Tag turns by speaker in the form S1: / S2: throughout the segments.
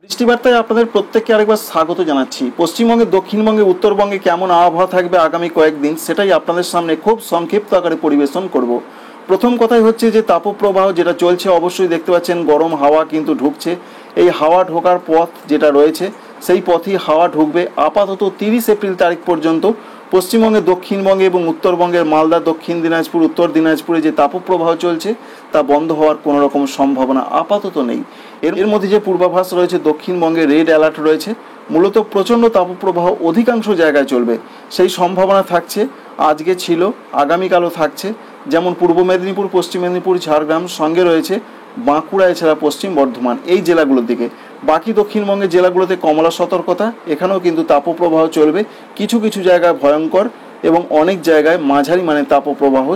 S1: বৃষ্টিবার্তায় আপনাদের প্রত্যেককে আরেকবার স্বাগত জানাচ্ছি। পশ্চিমবঙ্গে, দক্ষিণবঙ্গে, উত্তরবঙ্গে কেমন আবহাওয়া থাকবে আগামী কয়েকদিন সেটাই আপনাদের সামনে খুব সংক্ষিপ্ত আকারে পরিবেশন করব। প্রথম কথাই হচ্ছে যে তাপপ্রবাহ যেটা চলছে, অবশ্যই দেখতে পাচ্ছেন গরম হাওয়া কিন্তু ঢুকছে। এই হাওয়া ঢোকার পথ যেটা রয়েছে সেই পথেই হাওয়া ঢুকবে আপাতত 30 এপ্রিল তারিখ পর্যন্ত। পশ্চিমবঙ্গে, দক্ষিণবঙ্গে এবং উত্তরবঙ্গের মালদা, দক্ষিণ দিনাজপুর, উত্তর দিনাজপুরে যে তাপপ্রবাহ চলছে তা বন্ধ হওয়ার কোনো রকম সম্ভাবনা আপাতত নেই। এর মধ্যে যে পূর্বাভাস রয়েছে, দক্ষিণবঙ্গে রেড অ্যালার্ট রয়েছে। মূলত প্রচণ্ড তাপপ্রবাহ অধিকাংশ জায়গায় চলবে, সেই সম্ভাবনা থাকছে। আজকে ছিল, আগামীকালও থাকছে। যেমন পূর্ব মেদিনীপুর, পশ্চিম মেদিনীপুর, ঝাড়গ্রাম, সঙ্গে রয়েছে বাঁকুড়া, এছাড়া পশ্চিম বর্ধমান, এই জেলাগুলোর দিকে। বাকি দক্ষিণবঙ্গের জেলাগুলোতে কমলা সতর্কতা। এখানেও কিন্তু তাপপ্রবাহ চলবে, কিছু কিছু জায়গায় ভয়ঙ্কর এবং অনেক জায়গায় মাঝারি মানে তাপপ্রবাহ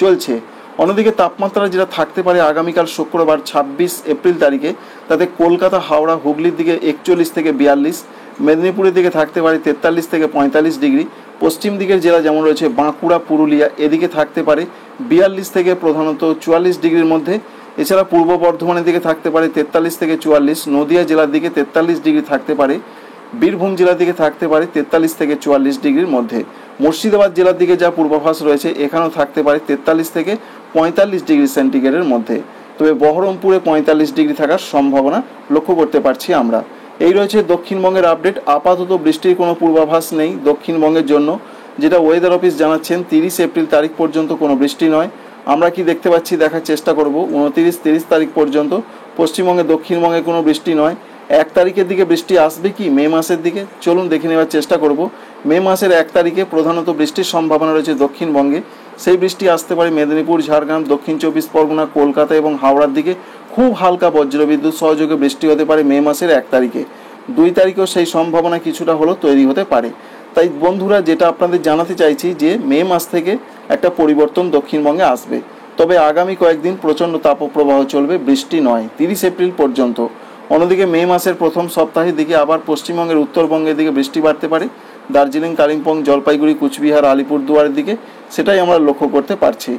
S1: চলছে। অন্যদিকে তাপমাত্রা যেটা থাকতে পারে আগামীকাল শুক্রবার 26 এপ্রিল তারিখে, তাতে কলকাতা, হাওড়া, হুগলির দিকে 41 থেকে 42, মেদিনীপুরের দিকে থাকতে পারে 43 থেকে 45 ডিগ্রি। পশ্চিম দিকের জেলা যেমন রয়েছে বাঁকুড়া, পুরুলিয়া, এদিকে থাকতে পারে 42 থেকে প্রধানত 44 ডিগ্রির মধ্যে। এছাড়া পূর্ব বর্ধমানের দিকে থাকতে পারে 43 থেকে 44, নদিয়া জেলার দিকে 43 ডিগ্রি থাকতে পারে, বীরভূম জেলার দিকে থাকতে পারে 43 থেকে 44 ডিগ্রির মধ্যে। মুর্শিদাবাদ জেলার দিকে যা পূর্বাভাস রয়েছে এখানেও থাকতে পারে 43 থেকে 45 ডিগ্রি সেন্টিগ্রেডের মধ্যে। তবে বহরমপুরে 45 ডিগ্রি থাকার সম্ভাবনা লক্ষ্য করতে পারছি আমরা। এই রয়েছে দক্ষিণবঙ্গের আপডেট। আপাতত বৃষ্টির কোনো পূর্বাভাস নেই দক্ষিণবঙ্গের জন্য, যেটা ওয়েদার অফিস জানাচ্ছেন 30 এপ্রিল তারিখ পর্যন্ত কোনো বৃষ্টি নয়। আমরা কি দেখতে পাচ্ছি দেখার চেষ্টা করব। 29-30 তারিখ পর্যন্ত পশ্চিমবঙ্গে, দক্ষিণবঙ্গে কোনো বৃষ্টি নয়। 1 তারিখের দিকে বৃষ্টি আসবে কি মে মাসের দিকে, চলুন দেখে নেওয়ার চেষ্টা করব। মে মাসের 1 তারিখে প্রধানত বৃষ্টির সম্ভাবনা রয়েছে দক্ষিণবঙ্গে। সেই বৃষ্টি আসতে পারে মেদিনীপুর, ঝাড়গ্রাম, দক্ষিণ 24 পরগনা, কলকাতা এবং হাওড়ার দিকে। খুব হালকা বজ্রবিদ্যুৎ সহযোগে বৃষ্টি হতে পারে মে মাসের 1 তারিখে। 2 তারিখেও সেই সম্ভাবনা কিছুটা হলেও তৈরি হতে পারে। তাই বন্ধুরা, যেটা আপনাদের জানাতে চাইছি যে মে মাস থেকে একটা পরিবর্তন দক্ষিণবঙ্গে আসবে। তবে আগামী কয়েকদিন প্রচণ্ড তাপপ্রবাহ চলবে, বৃষ্টি নয় 30 এপ্রিল পর্যন্ত। অন্যদিকে মে মাসের প্রথম সপ্তাহের দিকে আবার পশ্চিমবঙ্গের উত্তরবঙ্গের দিকে বৃষ্টি বাড়তে পারে, দার্জিলিং, কালিম্পং, জলপাইগুড়ি, কুচবিহার, আলিপুরদুয়ারের দিকে, সেটাই আমরা লক্ষ্য করতে পারছি।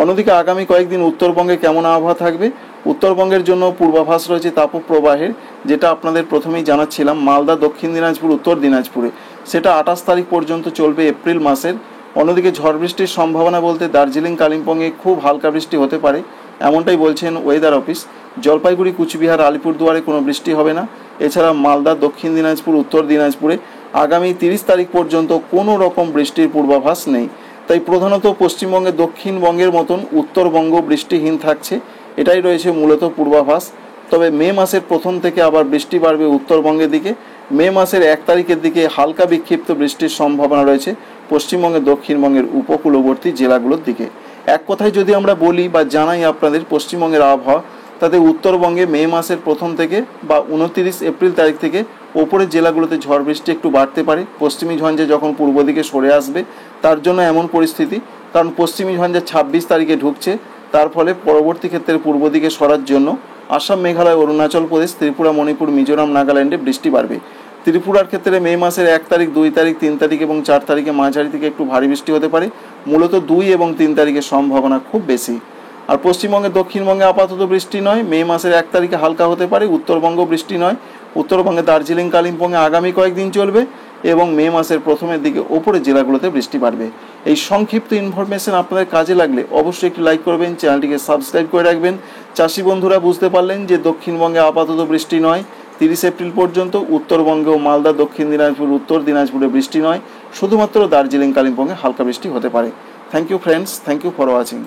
S1: অন্যদিকে আগামী কয়েকদিন উত্তরবঙ্গে কেমন আবহাওয়া থাকবে, উত্তরবঙ্গের জন্য পূর্বাভাস রয়েছে তাপপ্রবাহের, যেটা আপনাদের প্রথমেই জানাচ্ছিলাম। মালদা, দক্ষিণ দিনাজপুর, উত্তর দিনাজপুরে সেটা 28 তারিখ পর্যন্ত চলবে এপ্রিল মাসের। অন্যদিকে ঝড় বৃষ্টির সম্ভাবনা বলতে দার্জিলিং, কালিম্পংয়ে খুব হালকা বৃষ্টি হতে পারে, এমনটাই বলছেন ওয়েদার অফিস। জলপাইগুড়ি, কুচবিহার, আলিপুরদুয়ারে কোনো বৃষ্টি হবে না। এছাড়া মালদা, দক্ষিণ দিনাজপুর, উত্তর দিনাজপুরে আগামী 30 তারিখ পর্যন্ত কোনো রকম বৃষ্টির পূর্বাভাস নেই। তাই প্রধানত পশ্চিমবঙ্গে, দক্ষিণবঙ্গের মতন উত্তরবঙ্গ বৃষ্টিহীন থাকছে, এটাই রয়েছে মূলত পূর্বাভাস। তবে মে মাসের প্রথম থেকে আবার বৃষ্টি বাড়বে উত্তরবঙ্গের দিকে। মে মাসের 1 তারিখের দিকে হালকা বিক্ষিপ্ত বৃষ্টির সম্ভাবনা রয়েছে পশ্চিমবঙ্গের, দক্ষিণবঙ্গের উপকূলবর্তী জেলাগুলোর দিকে। এক কথায় যদি আমরা বলি বা জানাই আপনাদের পশ্চিমবঙ্গের আবহাওয়া, তাতে উত্তরবঙ্গে মে মাসের প্রথম থেকে বা 29 এপ্রিল তারিখ থেকে ওপরের জেলাগুলোতে ঝড় বৃষ্টি একটু বাড়তে পারে। পশ্চিমী ঝঞ্ঝে যখন পূর্ব দিকে সরে আসবে তার জন্য এমন পরিস্থিতি, কারণ পশ্চিমী ঝঞ্ঝে 26 তারিখে ঢুকছে, তার ফলে পরবর্তী ক্ষেত্রে পূর্ব দিকে সরার জন্য আসাম, মেঘালয়, অরুণাচল প্রদেশ, ত্রিপুরা, মণিপুর, মিজোরাম, নাগাল্যান্ডে বৃষ্টি বাড়বে। ত্রিপুরার ক্ষেত্রে মে মাসের 1 তারিখ, 2 তারিখ, 3 তারিখ এবং 4 তারিখে মাঝারি থেকে একটু ভারী বৃষ্টি হতে পারে। মূলত 2 এবং 3 তারিখের সম্ভাবনা খুব বেশি। আর পশ্চিমবঙ্গে, দক্ষিণবঙ্গে আপাতত বৃষ্টি নয়। মে মাসের 1 তারিখে হালকা হতে পারে। উত্তরবঙ্গ বৃষ্টি নয়। উত্তরবঙ্গে দার্জিলিং, কালিম্পংয়ে আগামী কয়েকদিন চলবে এবং মে মাসের প্রথমের দিকে ওপরের জেলাগুলোতে বৃষ্টি বাড়বে। এই সংক্ষিপ্ত ইনফরমেশন আপনাদের কাজে লাগলে অবশ্যই একটু লাইক করবেন, চ্যানেলটিকে সাবস্ক্রাইব করে রাখবেন। চাষি বন্ধুরা বুঝতে পারলেন যে দক্ষিণবঙ্গে আপাতত বৃষ্টি নয় 30 এপ্রিল পর্যন্ত। উত্তরবঙ্গেও মালদা, দক্ষিণ দিনাজপুর, উত্তর দিনাজপুরে বৃষ্টি নয়, শুধুমাত্র দার্জিলিং, কালিম্পংয়ে হালকা বৃষ্টি হতে পারে। Thank you friends, thank you for watching.